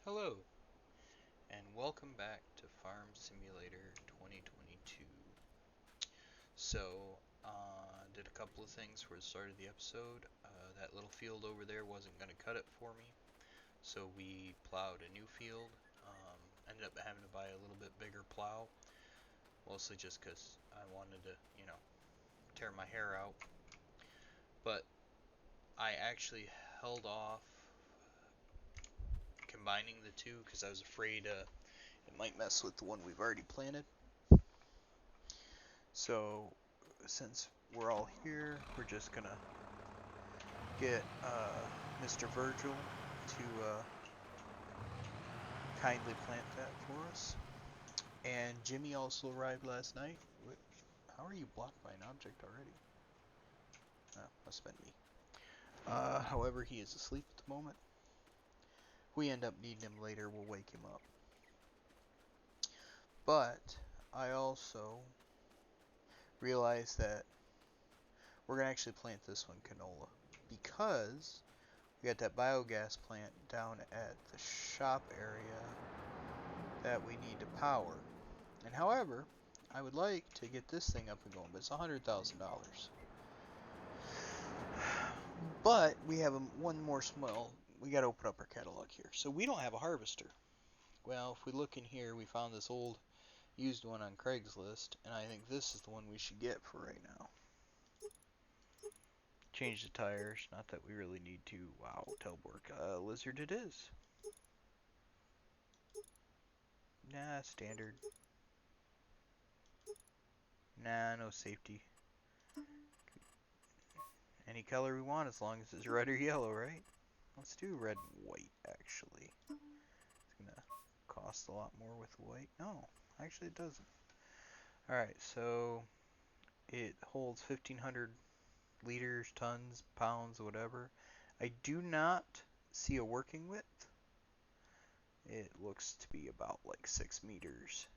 Hello, and welcome back to Farm Simulator 2022. Did a couple of things for the start of the episode. That little field over there wasn't going to cut it for me, so we plowed a new field. Ended up having to buy a little bit bigger plow, mostly just because I wanted to, tear my hair out. But I actually held off combining the two because I was afraid it might mess with the one we've already planted. So, since we're all here, we're just gonna get Mr. Virgil to kindly plant that for us. And Jimmy also arrived last night. How are you blocked by an object already? Must have been me. However, he is asleep at the moment. If we end up needing him later, we'll wake him up. But I also realized that we're gonna actually plant this one canola because we got that biogas plant down at the shop area that we need to power. And however, I would like to get this thing up and going, but it's $100,000. But we have one more small. We got to open up our catalog here. So we don't have a harvester. Well, if we look in here, we found this old used one on Craigslist, and I think this is the one we should get for right now. Change the tires. Not that we really need to. Wow, Telborg. Lizard it is. Nah, standard. Nah, no safety. Any color we want as long as it's red or yellow, right? Let's do red and white, actually. It's gonna cost a lot more with white. No, actually it doesn't. Alright, so it holds 1,500 liters, tons, pounds, whatever. I do not see a working width. It looks to be about like 6 meters.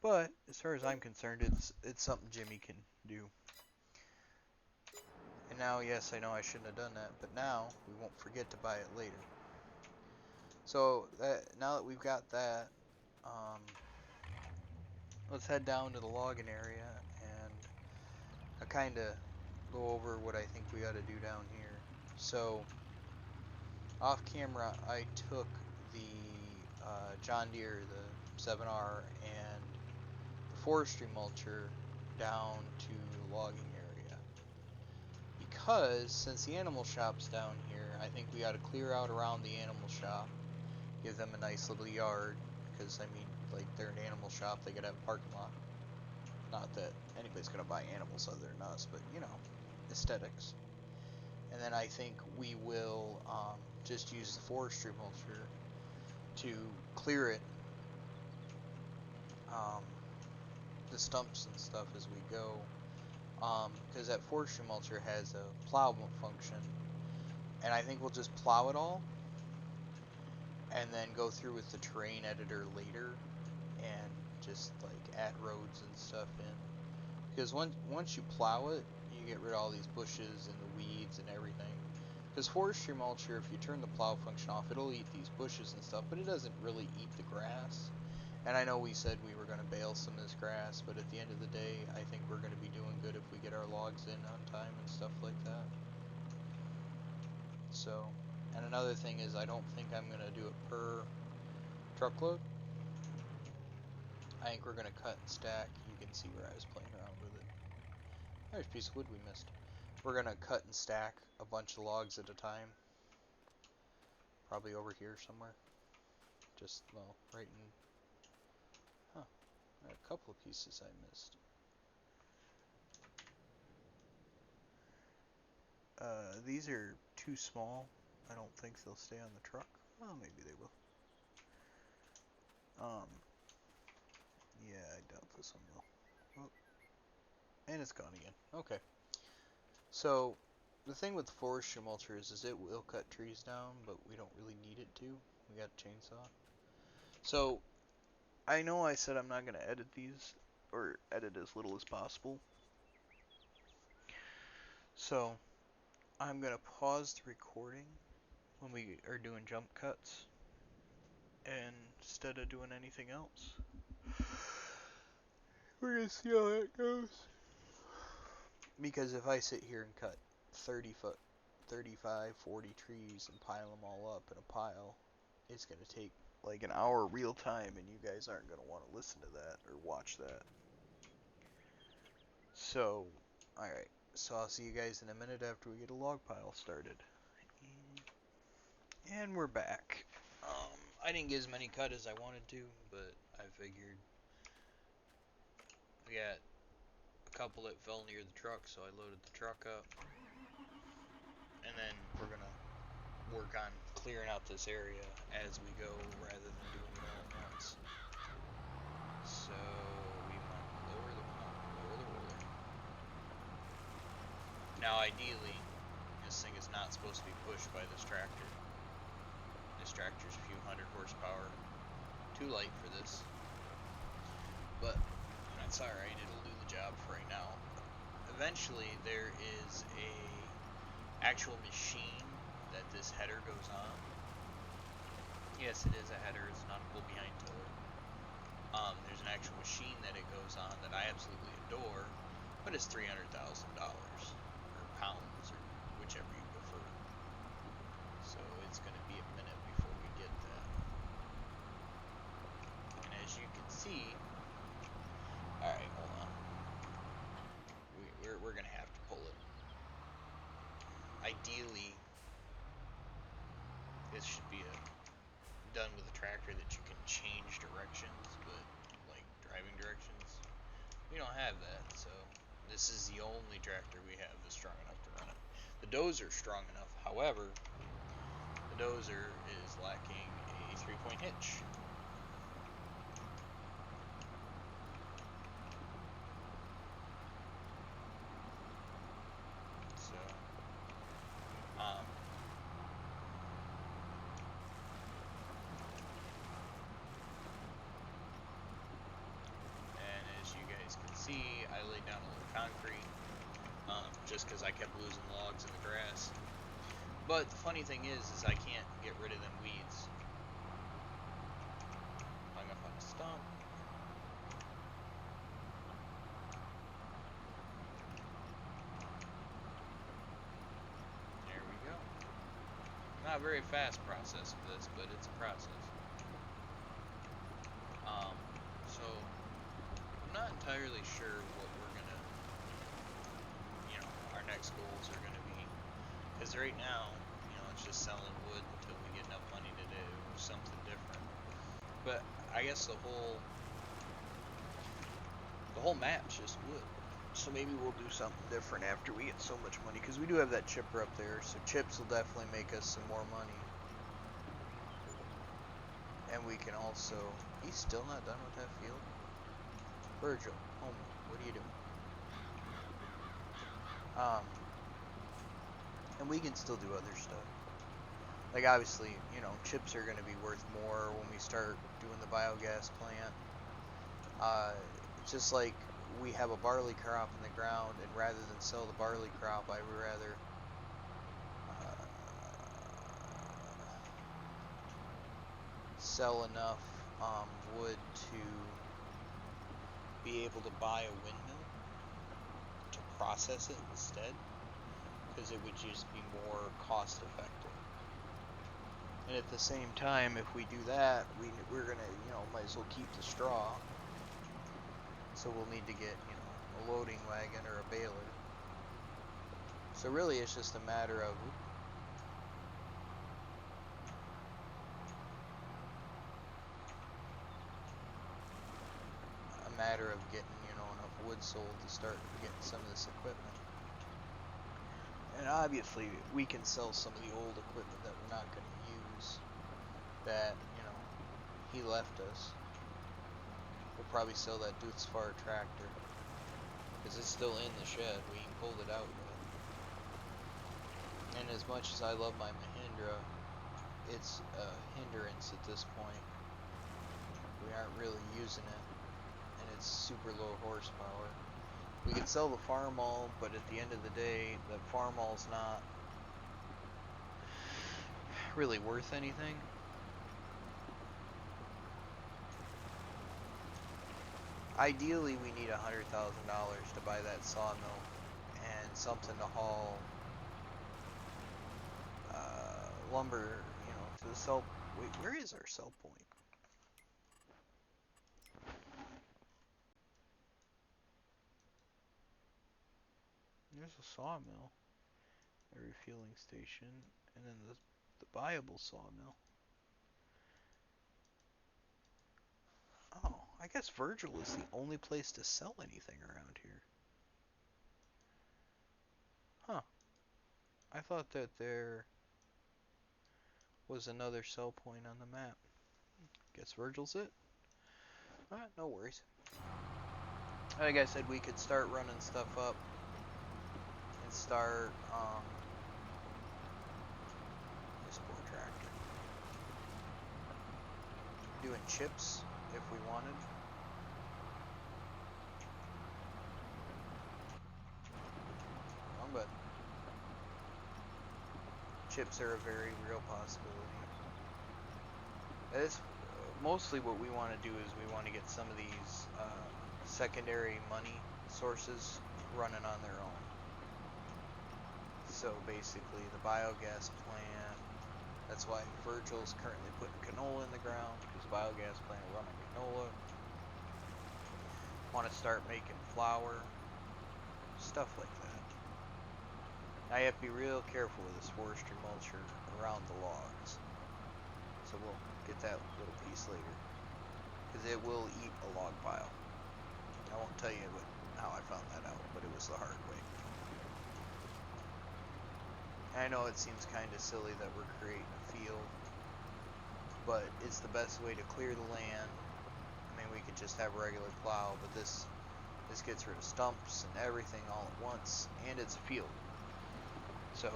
But as far as I'm concerned, it's something Jimmy can do. And now, yes, I know I shouldn't have done that, but now we won't forget to buy it later. So now that we've got that, let's head down to the logging area and I kind of go over what I think we got to do down here. So off camera, I took the John Deere, the 7R, and the forestry mulcher down to the logging area. Because since the animal shop's down here, I think we got to clear out around the animal shop, give them a nice little yard. Because I mean, like they're an animal shop, they gotta have a parking lot. Not that anybody's gonna buy animals other than us, but you know, aesthetics. And then I think we will just use the forestry mulcher to clear it, the stumps and stuff as we go. Because that forestry mulcher has a plow function, and I think we'll just plow it all, and then go through with the terrain editor later, and just like add roads and stuff in. Because once you plow it, you get rid of all these bushes and the weeds and everything. Because forestry mulcher, if you turn the plow function off, it'll eat these bushes and stuff, but it doesn't really eat the grass. And I know we said we were going to bale some of this grass, but at the end of the day, I think we're going to be doing good if we get our logs in on time and stuff like that. So, and another thing is I don't think I'm going to do it per truckload. I think we're going to cut and stack. You can see where I was playing around with it. There's a piece of wood we missed. We're going to cut and stack a bunch of logs at a time. Probably over here somewhere. Just, well, right in... Huh. There are a couple of pieces I missed. These are too small. I don't think they'll stay on the truck. Well, maybe they will. Yeah, I doubt this one will. Oh, and it's gone again. Okay. So, the thing with the forestry mulcher is it will cut trees down, but we don't really need it to. We got a chainsaw. So, I know I said I'm not going to edit these, or edit as little as possible. So, I'm going to pause the recording when we are doing jump cuts, instead of doing anything else. We're gonna see how that goes. Because if I sit here and cut 30 foot, 35, 40 trees and pile them all up in a pile, it's gonna take like an hour real time, and you guys aren't gonna want to listen to that or watch that. So, alright. So I'll see you guys in a minute after we get a log pile started. And we're back. I didn't get as many cut as I wanted to, but I figured we got a couple that fell near the truck, so I loaded the truck up. And then we're gonna work on clearing out this area as we go rather than doing it all at once. So we want to lower the roller. Now ideally, this thing is not supposed to be pushed by this tractor. This tractor's a few hundred horsepower. Too light for this. But that's alright, it'll do the job for right now. Eventually there is a actual machine that this header goes on. Yes, it is a header, it's not a pull behind tiller. There's an actual machine that it goes on that I absolutely adore, but it's $300,000 or pounds or whichever you prefer. So it's going to be a minute before we get that. And as you can see, alright, hold on. We're going to have to pull it. Ideally, this should be done with a tractor that you can change directions, but like driving directions, we don't have that. So this is the only tractor we have that's strong enough to run it. The dozer is strong enough, however, the dozer is lacking a 3-point hitch. So, and as you guys can see, I laid down a little concrete, just because I kept losing logs in the grass. But the funny thing is I can't get rid of them weeds. Hung up on a stump. There we go. Not a very fast process for this, but it's a process. So I'm not entirely sure what we're gonna, our next goals are gonna be. Because right now, it's just selling wood until we get enough money to do something different. But I guess the whole map's just wood. So maybe we'll do something different after we get so much money. Because we do have that chipper up there. So chips will definitely make us some more money. And we can also... He's still not done with that field? Virgil, homie, what are you doing? And we can still do other stuff. Like obviously, chips are going to be worth more when we start doing the biogas plant. Just like we have a barley crop in the ground, and rather than sell the barley crop, I would rather sell enough wood to be able to buy a windmill to process it instead, because it would just be more cost effective. And at the same time, if we do that, we're gonna, might as well keep the straw. So we'll need to get, a loading wagon or a baler. So really, it's just a matter of getting, enough wood sold to start getting some of this equipment. And obviously, we can sell some of the old equipment that we're not going to use. That, he left us. We'll probably sell that Duthsfar tractor, because it's still in the shed. We ain't pulled it out yet. And as much as I love my Mahindra, it's a hindrance at this point. We aren't really using it, and it's super low horsepower. We could sell the Farmall, but at the end of the day, the Farmall's not really worth anything. Ideally, we need $100,000 to buy that sawmill and something to haul lumber, you know, to the sell. Wait, where is our sell point? There's a sawmill, a refueling station, and then the viable sawmill. Oh, I guess Virgil is the only place to sell anything around here. Huh. I thought that there was another sell point on the map. Guess Virgil's it. Alright, no worries. Like I said, we could start running stuff up and start, this poor tractor. Doing chips if we wanted. Wrong button. Chips are a very real possibility. That's mostly what we want to do is we want to get some of these secondary money sources running on their own. So basically the biogas plant, that's why Virgil's currently putting canola in the ground, because the biogas plant will run on canola. Want to start making flour, stuff like that. Now you have to be real careful with this forestry mulcher around the logs. So we'll get that little piece later, because it will eat a log pile. I won't tell you how I found that out, but it was the hard way. I know it seems kind of silly that we're creating a field, but it's the best way to clear the land. I mean, we could just have a regular plow, but this gets rid of stumps and everything all at once, and it's a field. So,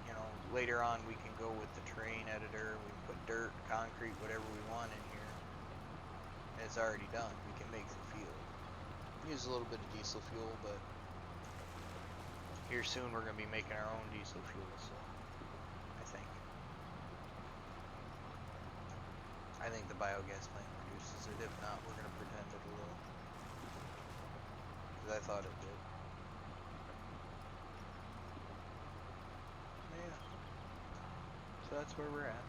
you know, later on we can go with the terrain editor, we can put dirt, concrete, whatever we want in here, and it's already done. We can make the field. Use a little bit of diesel fuel, but here soon we're going to be making our own diesel fuel, so I think the biogas plant produces it. If not, we're going to pretend it will, because I thought it did. Yeah. So that's where we're at.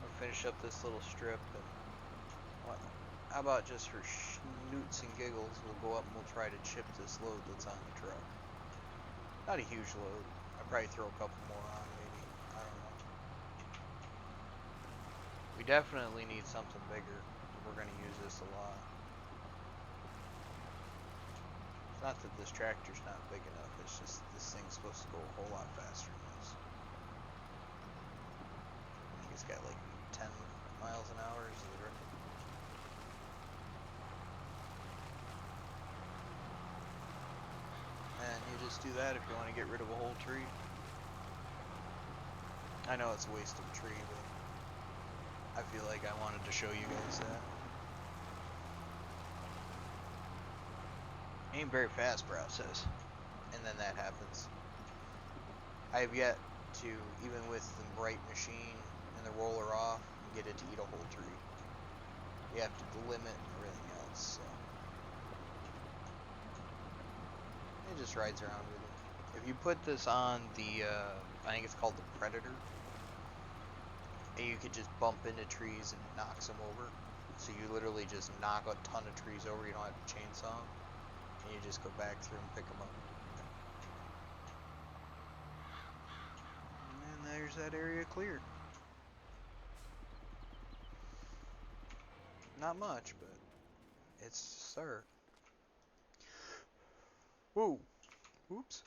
We'll finish up this little strip, and how about just for schnoots and giggles, we'll go up and we'll try to chip this load that's on the truck. Not a huge load. I'll probably throw a couple more on, maybe. I don't know. We definitely need something bigger. We're going to use this a lot. It's not that this tractor's not big enough, it's just this thing's supposed to go a whole lot faster than this. I think it's got like 10 miles an hour is the record. And you just do that if you want to get rid of a whole tree. I know it's a waste of a tree, but I feel like I wanted to show you guys that. Ain't very fast process, and then that happens. I have yet to, even with the right machine and the roller off, get it to eat a whole tree. You have to limit everything else, so it just rides around with it. If you put this on the, I think it's called the Predator, and you could just bump into trees and it knocks them over. So you literally just knock a ton of trees over, you don't have to chainsaw them, and you just go back through and pick them up. And there's that area cleared. Not much, but it's a start. Whoa! Oops.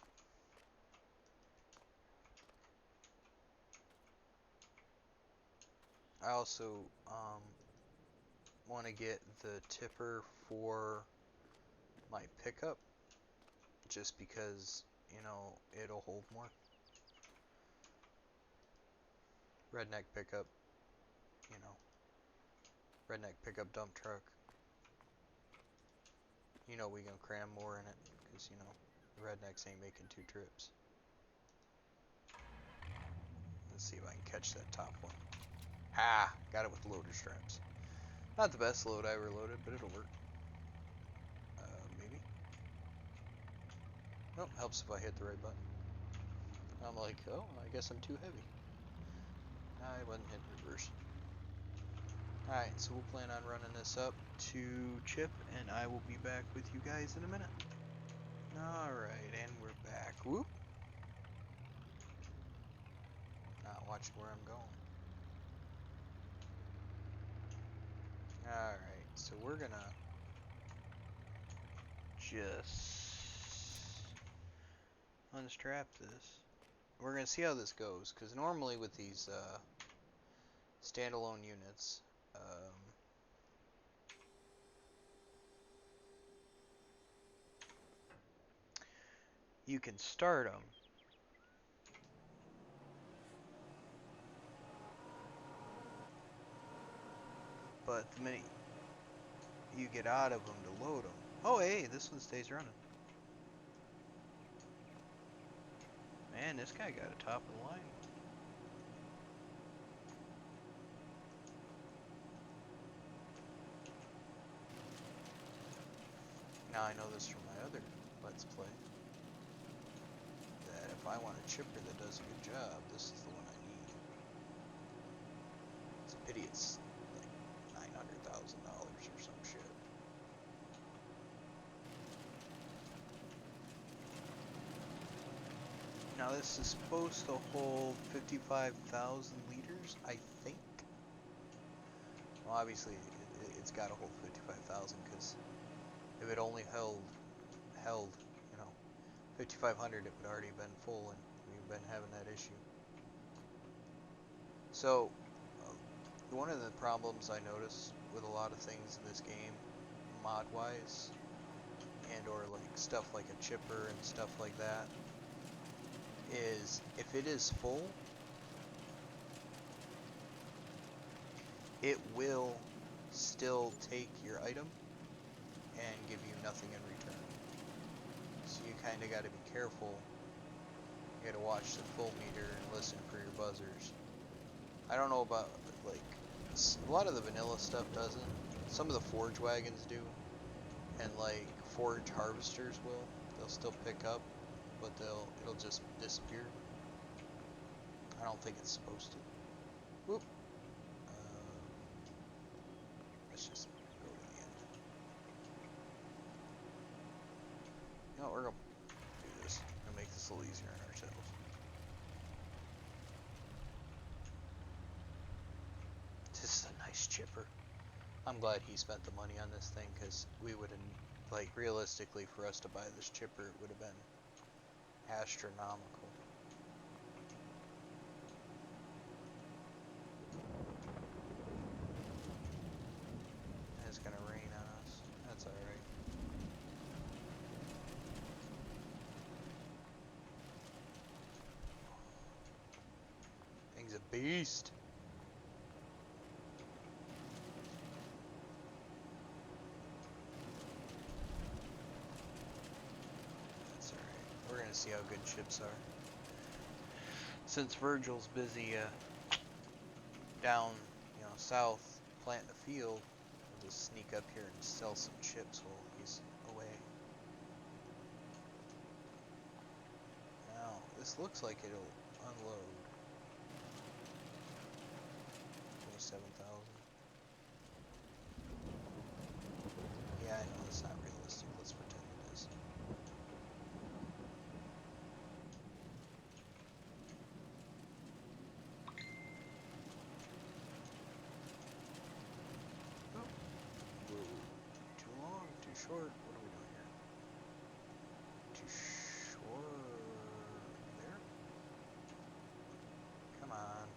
I also want to get the tipper for my pickup, just because, you know, it'll hold more. Redneck pickup, you know, redneck pickup dump truck. You know we gonna cram more in it, because, you know, the rednecks ain't making 2 trips. Let's see if I can catch that top one. Ha! Got it with loader straps. Not the best load I ever loaded, but it'll work. Oh, helps if I hit the right button. I'm like, oh, I guess I'm too heavy. I wasn't hitting reverse. Alright, so we'll plan on running this up to Chip, and I will be back with you guys in a minute. Alright, and we're back. Whoop! Not watching where I'm going. Alright, so we're gonna just unstrap this. We're gonna see how this goes, because normally with these standalone units, you can start them, but the minute you get out of them to load them, oh hey, this one stays running. Man, this guy got a top of the line one. Now I know this from my other Let's Play, that if I want a chipper that does a good job, this is the one I need. It's a pity it's like $900,000 or some shit. Now this is supposed to hold 55,000 liters, I think. Well, obviously it's got to hold 55,000, because if it only held, you know, 5,500, it would already have been full, and we've been having that issue. So, one of the problems I notice with a lot of things in this game, mod-wise, and or like stuff like a chipper and stuff like that, is if it is full, it will still take your item and give you nothing in return. So you kind of got to be careful. You got to watch the full meter and listen for your buzzers. I don't know about, like, a lot of the vanilla stuff doesn't. Some of the forge wagons do, and like forge harvesters will. They'll still pick up, but it'll just disappear. I don't think it's supposed to. Whoop. Let's just go to the end. You know, we're gonna do this. We're gonna make this a little easier on ourselves. This is a nice chipper. I'm glad he spent the money on this thing, because we would have, like, realistically, for us to buy this chipper, it would have been astronomical. And it's gonna rain on us. That's alright. Thing's a beast. That's alright. We're gonna see how good chips are. Since Virgil's busy down, you know, south planting a field, we'll just sneak up here and sell some chips while he's away. Now, this looks like it'll unload. 27,000. Yeah, I know it's not realistic. Let's pretend it is. Oh. Whoa. Too long, too short. What are we doing here? Too short. There? Come on.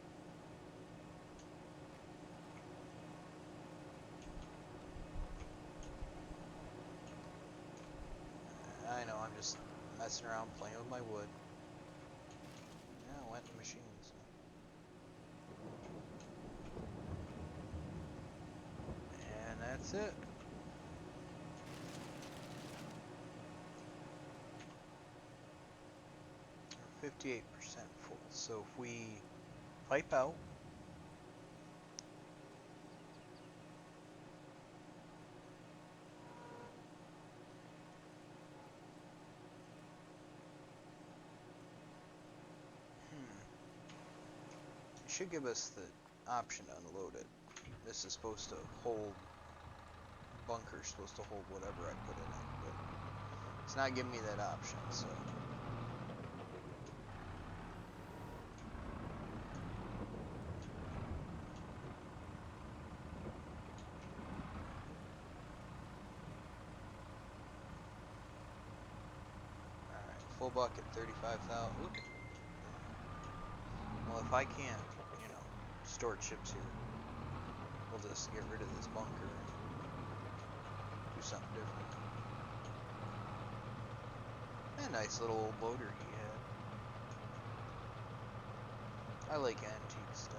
I know, I'm just messing around playing with my wood. Yeah, I went to machines. And that's it. We're 58% full. So if we pipe out, should give us the option to unload it. This is supposed to hold, bunker's supposed to hold whatever I put in it, but it's not giving me that option, so. Alright, full bucket, 35,000. Look. Well, if I can't, you know, store chips here, we'll just get rid of this bunker and do something different. A nice little old loader he had. I like antique stuff.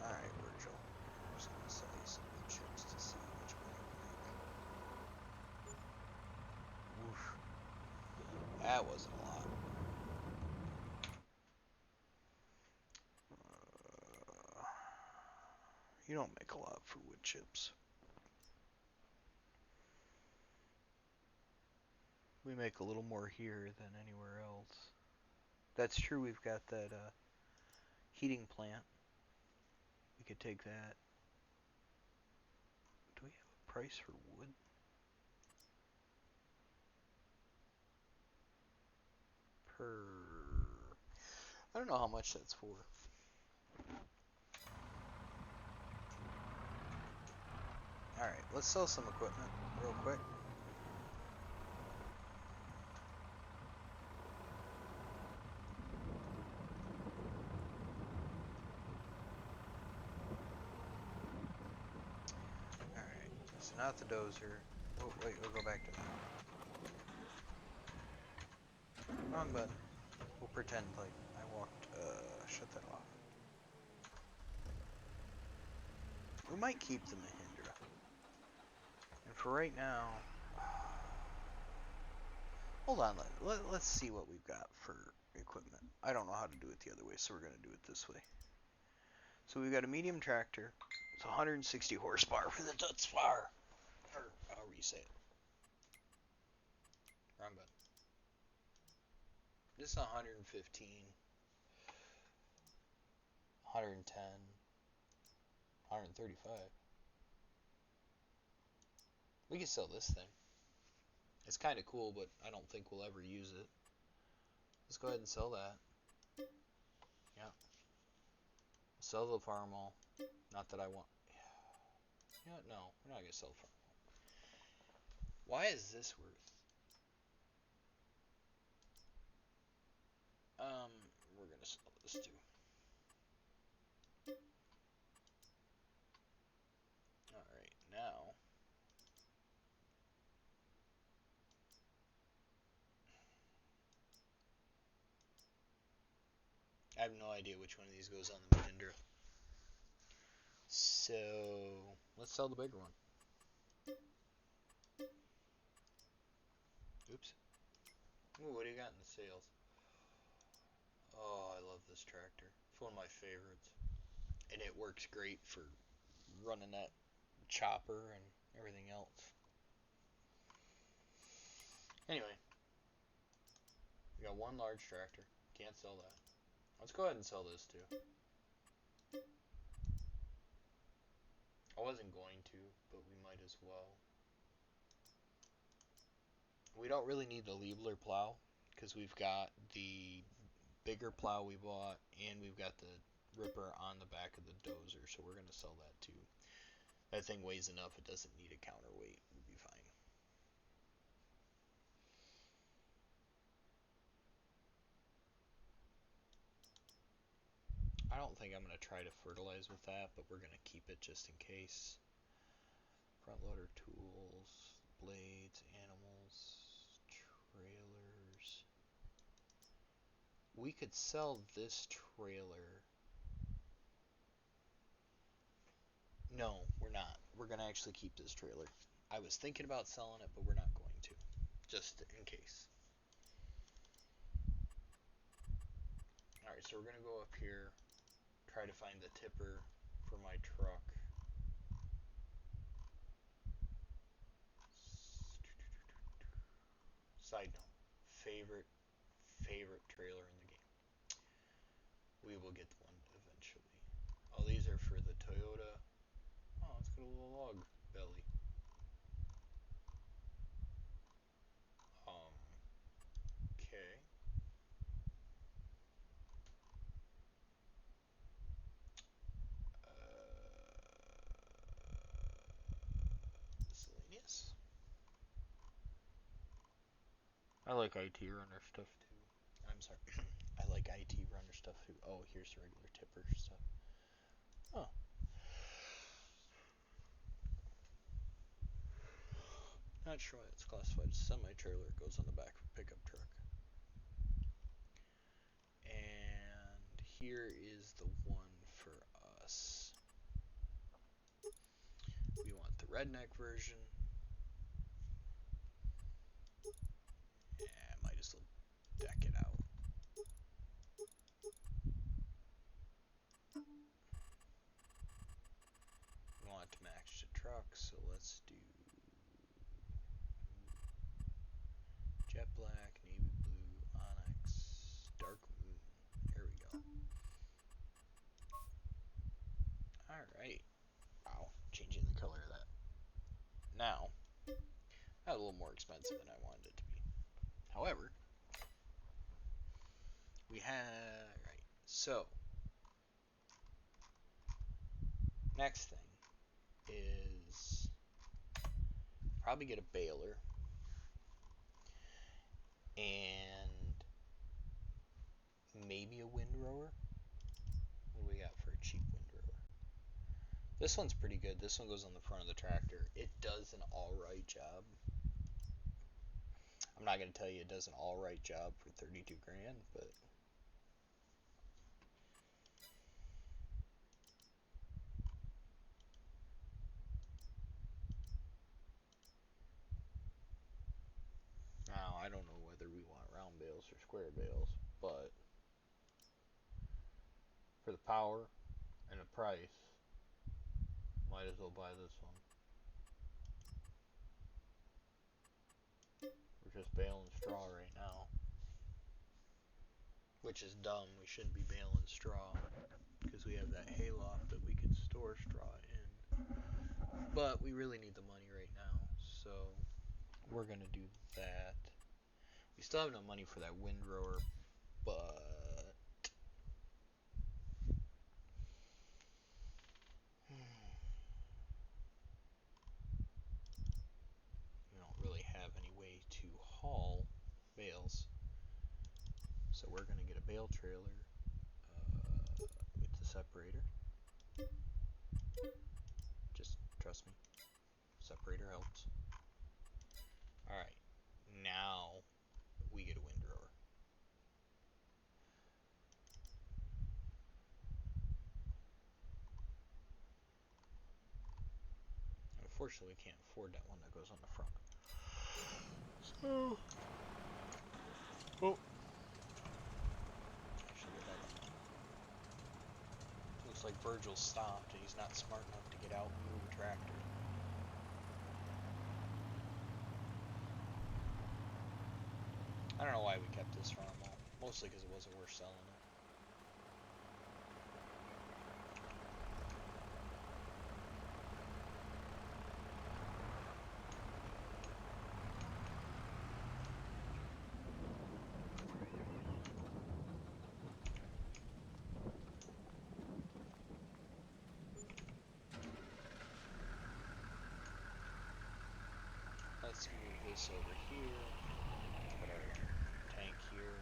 Alright, Virgil. I'm just gonna sell you some wood chips to see how much money we make. Oof. That wasn't a lot. You don't make a lot for wood chips. We make a little more here than anywhere else. That's true, we've got that heating plant. We could take that. Do we have a price for wood? Per... I don't know how much that's for. Alright, let's sell some equipment real quick. Alright, so not the dozer. Oh, wait, we'll go back to that. Wrong button. We'll pretend like I walked, shut that off. We might keep the Mahindra. And for right now, hold on, let's see what we've got for equipment. I don't know how to do it the other way, so we're going to do it this way. So we've got a medium tractor. It's 160 horsepower for the Dutzfar. Or however you say it. Wrong button. This is 115, 110, 135. We can sell this thing. It's kind of cool, but I don't think we'll ever use it. Let's go ahead and sell that. Yeah. Sell the Farmall. Not that I want. Yeah, no, we're not going to sell the Farmall. Why is this worth? We're going to sell this too. Alright, now. I have no idea which one of these goes on the Mahindra. So, let's sell the bigger one. Oops. Ooh, what do you got in the sales? Oh, I love this tractor. It's one of my favorites. And it works great for running that chopper and everything else. Anyway, we got one large tractor. Can't sell that. Let's go ahead and sell this too. I wasn't going to, but we might as well. We don't really need the Liebler plow because we've got the bigger plow we bought and we've got the ripper on the back of the dozer, so we're going to sell that too. That thing weighs enough, it doesn't need a counterweight. We'll be fine. I don't think I'm going to try to fertilize with that, but we're going to keep it just in case. Front loader tools, blades, animals, trailers. We could sell this trailer. No, we're not. We're going to actually keep this trailer. I was thinking about selling it, but we're not going to. Just in case. Alright, so we're going to go up here. Try to find the tipper for my truck. Side note, favorite favorite trailer in the game. We will get one eventually. Oh, these are for the Toyota. Oh, it's got a little log belly. Okay. Miscellaneous. I like IT runner stuff too. I'm sorry. I like IT runner stuff too. Oh, here's the regular tipper stuff. Oh. Not sure why it's classified as semi-trailer. It goes on the back of a pickup truck. And here is the one for us. We want the redneck version. Yeah, might as well deck it out. We want to match the truck, so let's do jet black, navy blue, onyx, dark moon. There we go. Alright. Wow, changing the color of that. Now, that's a little more expensive than I wanted it to be. However, we have, right, so, next thing is probably get a baler and maybe a windrower. What do we got for a cheap windrower? This one's pretty good. This one goes on the front of the tractor. It does an alright job. I'm not going to tell you it does an alright job for 32 grand, but now I don't know whether we want round bales or square bales, but for the power and the price, might as well buy this one. We're just baling straw right now, which is dumb. We shouldn't be baling straw because we have that hayloft that we can store straw in. But we really need the money right now, so we're gonna do that. We still have no money for that windrower, but we don't really have any way to haul bales. So we're gonna get a bale trailer with the separator. Just trust me, separator helps. Alright, now we get a windrower. Unfortunately, we can't afford that one that goes on the front. So, oh, looks like Virgil stopped and he's not smart enough to get out and move a tractor. I don't know why we kept this from him, mostly because it wasn't worth selling it. Let's move this over here, put our tank here.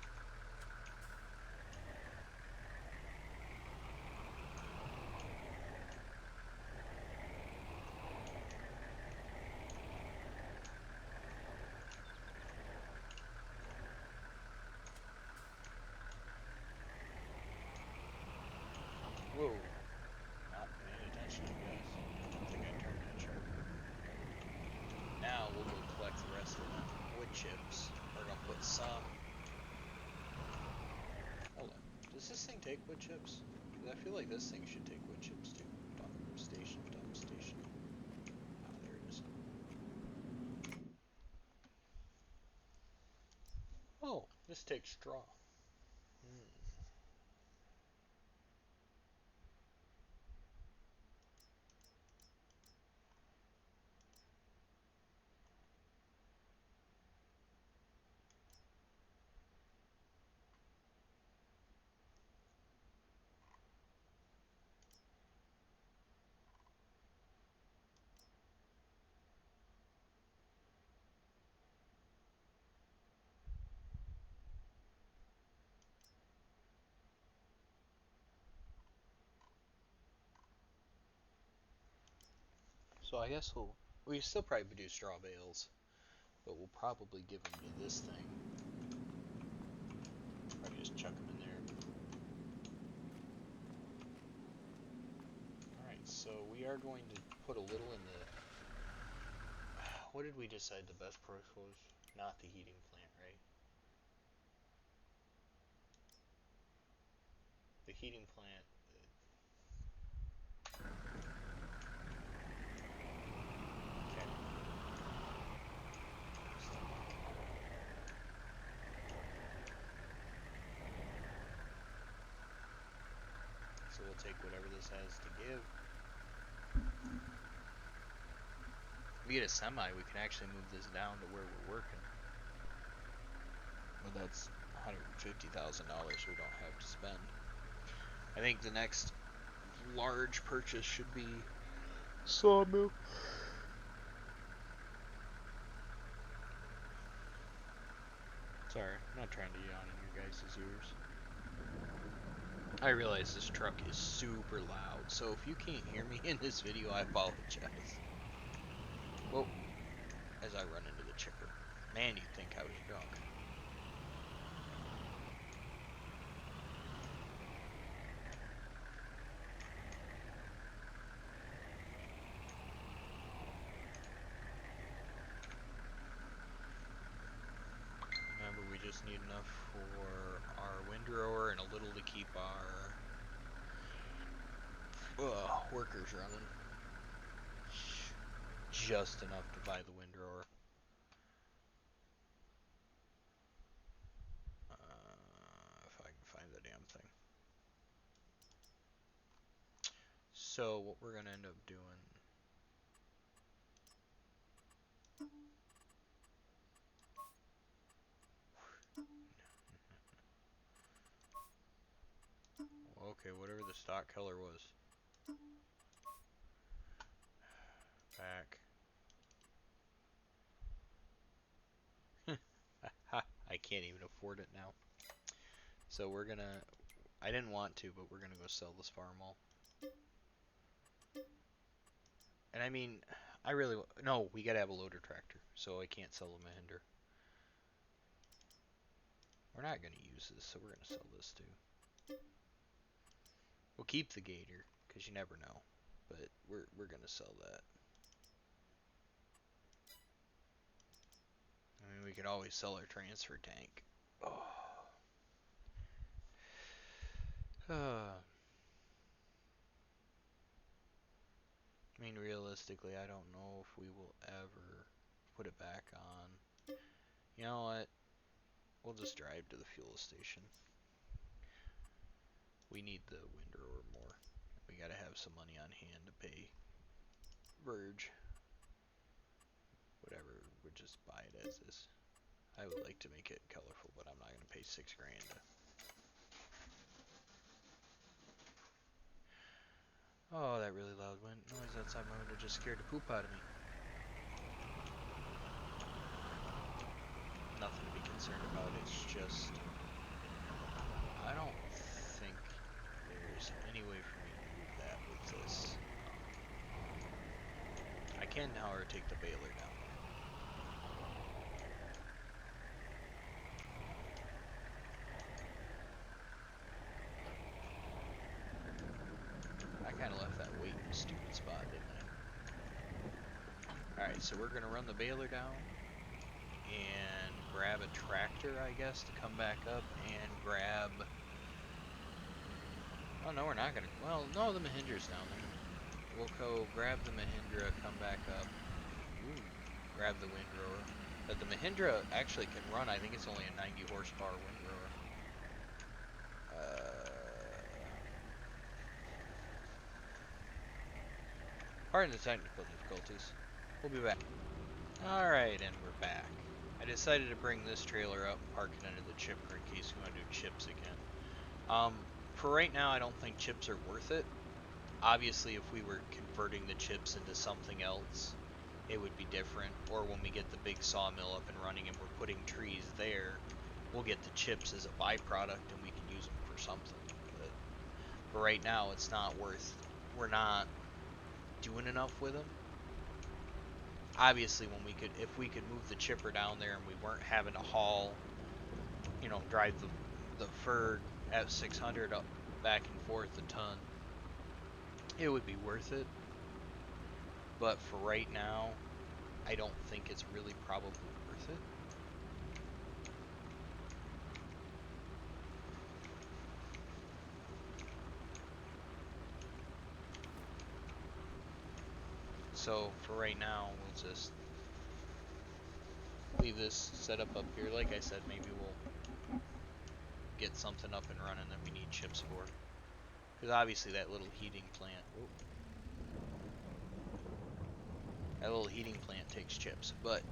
Whoa, not paying attention, I guess. I don't think I turned that sharp. Now we'll go collect the rest of them wood chips. We're gonna put some. Hold on. Does this thing take wood chips? Because I feel like this thing should take wood chips too. Dump station, dump station. Ah, there it is. Oh, this takes straw. So I guess we still probably do straw bales, but we'll probably give them to this thing. Probably just chuck them in there. Alright, so we are going to put a little in the... What did we decide the best price was? Not the heating plant, right? The heating plant... Okay. So we'll take whatever this has to give. If we get a semi, we can actually move this down to where we're working. But that's $150,000 we don't have to spend. I think the next large purchase should be sawmill. Sorry, I'm not trying to yawn in your guys' ears. I realize this truck is super loud, so if you can't hear me in this video, I apologize. Whoa, as I run into the chipper. Man, you'd think I was drunk. Remember, we just need enough for our windrower and a little to keep our workers running. Just enough to buy the windrower. If I can find the damn thing. So what we're gonna end up doing... Okay, whatever the stock color was. Back. I can't even afford it now. So we're gonna... I didn't want to, but we're gonna go sell this Farmall. And I mean, I really... No, we gotta have a loader tractor, so I can't sell the Mahindra. We're not gonna use this, so we're gonna sell this too. We'll keep the Gator, because you never know. But we're gonna sell that. I mean, we could always sell our transfer tank. Oh. I mean, realistically, I don't know if we will ever put it back on. You know what? We'll just drive to the fuel station. We need the windrower more. We gotta have some money on hand to pay Verge. Whatever, we'll just buy it as is. I would like to make it colorful, but I'm not gonna pay $6 grand. Oh, that really loud wind noise outside my window just scared the poop out of me. Nothing to be concerned about, it's just... I don't think there's any way for me to move that with this. I can, however, take the baler down. I kind of left that weight in a stupid spot, didn't I? Alright, so we're going to run the baler down and grab a tractor, I guess, to come back up and grab... Oh, no, we're not going to... Well, no, the Mahindra's down there. We'll go grab the Mahindra, come back up. Ooh, grab the windrower. But the Mahindra actually can run, I think it's only a 90 horsepower windrower. Pardon the technical difficulties. We'll be back. Alright, and we're back. I decided to bring this trailer up and park it under the chipper in case we want to do chips again. For right now, I don't think chips are worth it. Obviously, if we were converting the chips into something else, it would be different. Or when we get the big sawmill up and running and we're putting trees there, we'll get the chips as a byproduct and we can use them for something. But for right now, it's not worth. We're not doing enough with them. Obviously, if we could move the chipper down there and we weren't having to haul, drive the Ferg F600 up back and forth a ton, it would be worth it. But for right now, I don't think it's really probably worth it. So for right now, we'll just leave this set up here. Like I said, maybe we'll get something up and running that we need chips for. Because obviously that little heating plant, takes chips. But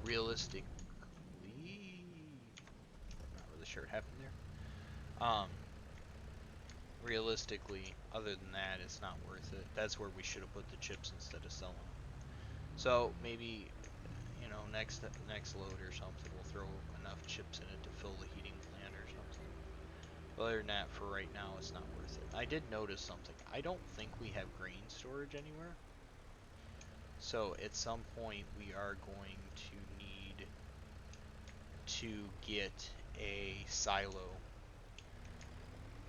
realistically, not really sure what happened there. Realistically, other than that, it's not worth it. That's where we should have put the chips instead of selling them. So maybe, next load or something, we'll throw enough chips in it to fill the heating plant or something. But other than that, for right now, it's not worth it. I did notice something. I don't think we have grain storage anywhere. So at some point, we are going to need to get a silo.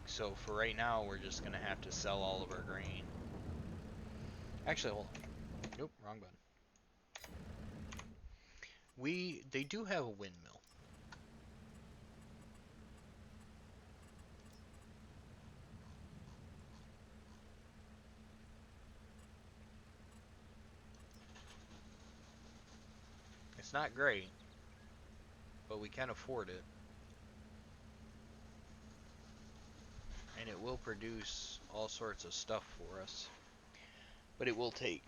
So for right now, we're just going to have to sell all of our grain. Actually, hold on. Nope, wrong button. They do have a windmill. It's not great, but we can afford it. And it will produce all sorts of stuff for us. But it will take...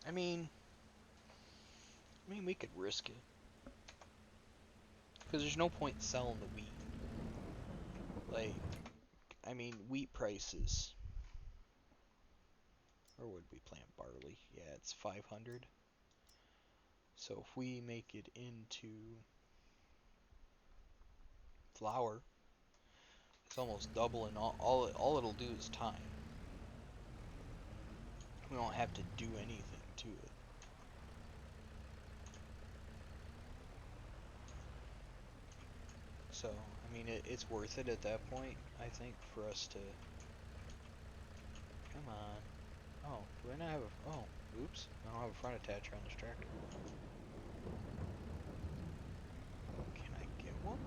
I mean, we could risk it. Because there's no point selling the wheat. Wheat prices. Or would we plant barley? Yeah, it's 500. So if we make it into flour, it's almost double, and all it'll do is time. We don't have to do anything to it. So, it's worth it at that point, I think, for us to... Come on. Oh, do I not have a... Oh, oops. I don't have a front attacher on this tractor. Can I get one?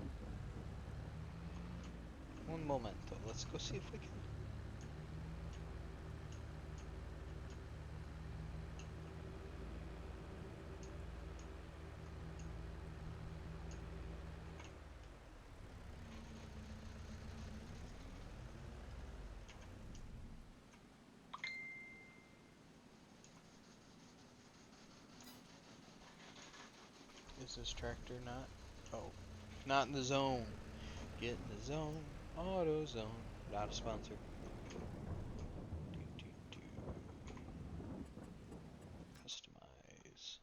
One moment, though. Let's go see if we can. Is this tractor not? Oh, not in the zone. Get in the zone. AutoZone. Not a sponsor. Customize.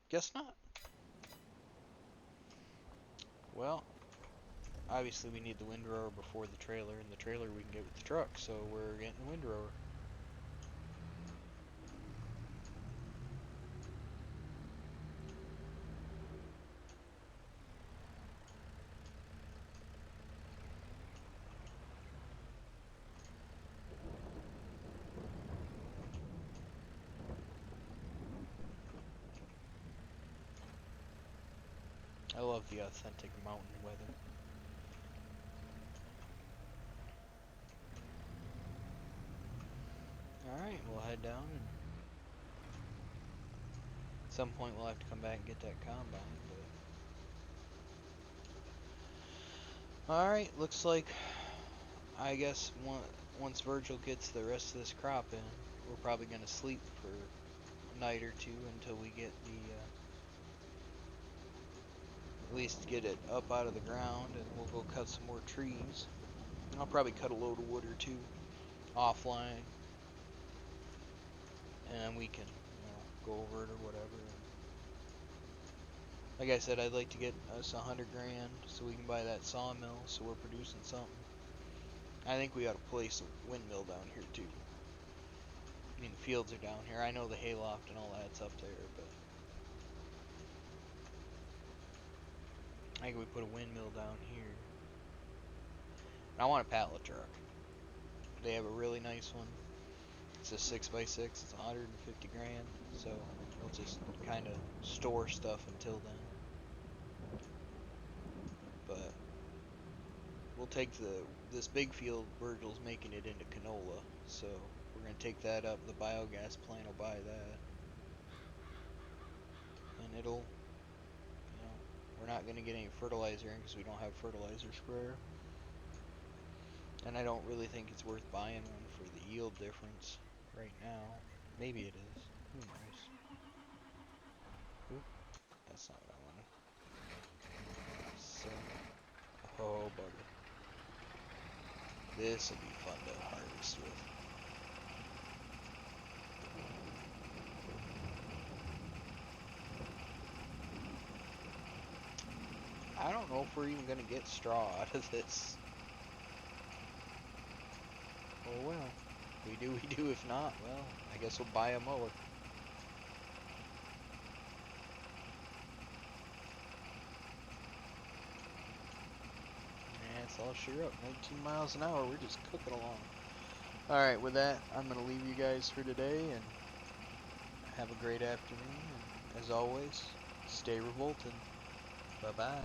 Guess not. Well, obviously we need the windrower before the trailer, and the trailer we can get with the truck, so we're getting the windrower. I love the authentic mountain weather. Alright, we'll head down and at some point we'll have to come back and get that combine, but alright, looks like I guess once Virgil gets the rest of this crop in, we're probably gonna sleep for a night or two until we get the at least get it up out of the ground, and we'll go cut some more trees. I'll probably cut a load of wood or two offline, and then we can, go over it or whatever. Like I said, I'd like to get us $100 grand so we can buy that sawmill, so we're producing something. I think we ought to place a windmill down here too. I mean, the fields are down here. I know the hayloft and all that's up there, but I think we put a windmill down here. And I want a pallet truck. They have a really nice one. It's a 6x6. It's 150 grand. So we'll just kind of store stuff until then. But we'll take this big field. Virgil's making it into canola, so we're gonna take that up. The biogas plant will buy that, and it'll, we're not gonna get any fertilizer in because we don't have a fertilizer sprayer. And I don't really think it's worth buying one for the yield difference right now. Maybe it is. Who knows? Oop, that's not what I wanted. So, oh bugger. This will be fun to harvest with. I don't know if we're even gonna get straw out of this. Oh well. If we do, we do. If not, well, I guess we'll buy a mower. Yeah, it's all sure up. 19 miles an hour. We're just cooking along. Alright, with that, I'm going to leave you guys for today, and have a great afternoon. And as always, stay revolting. Bye-bye.